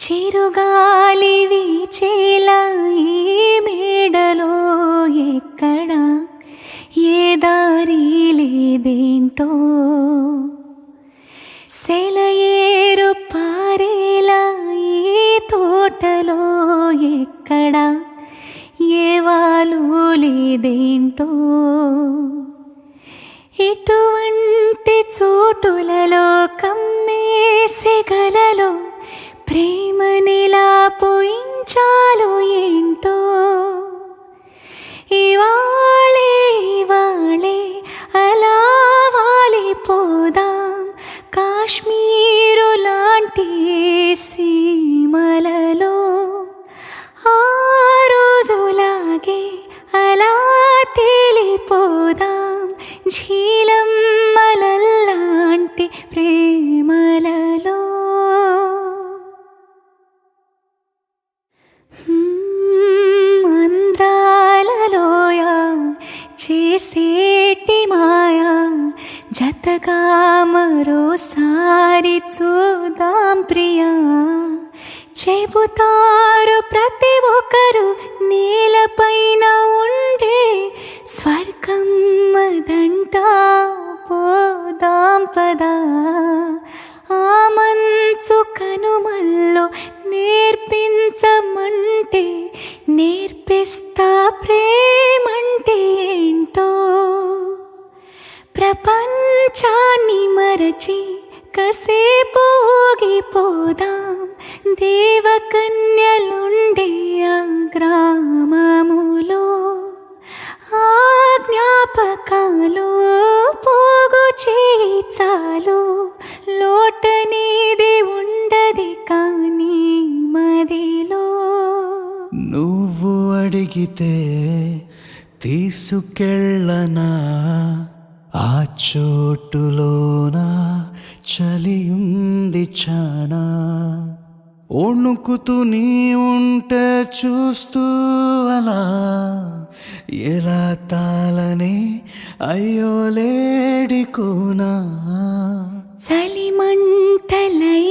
చిరుగాలి వీచేలా ఈ మేడలో ఎక్కడ ఏ దారి లేదేంటో, సెలయేరు పారేలా ఈ తోటలో ఎక్కడ ఏ వాలు లేదేంటో, ఇటువంటి చోటులలో కమ్మేసెగలలో ప్రేమనిలా పోయించాలో ఏంటో. ఇవాళే అలా వాలిపోదాం కాశ్మీరు లాంటి సీమలలో, ఆ రోజులాగే అలా తేలిపోదాం ఝీలమ్మలలాంటి ప్రేమలలో. అందాలలోయ చేసేటి మాయా జతగా మరోసారి చూద్దాం ప్రియా. చెబుతారు ప్రతి ఒక్కరు నేలపైన ఉండే స్వర్గం అదంట, పోదాం పదా. ఆ మంచు కనుమల్లో నేర్పించమంటే నేర్పిస్తా ప్రేమంటే ఏంటో. ప్రపంచాన్ని మరచి కసేపు ఊగిపోదాం దేవకన్యలుండే ఆ గ్రామములో. ఆ జ్ఞాపకాలు పోగు చేచాలు, లోటనేది ఉండది కానీ మదిలో. నువ్వు అడిగితే తీసుకెళ్ళనా ఆ చోటులోన చలియుంది చానా. వణుకుతూ నీ ఉంటే చూస్తూ అలా ఎలా తాళనే అయ్యో లేడికోనా. చలిమంటలై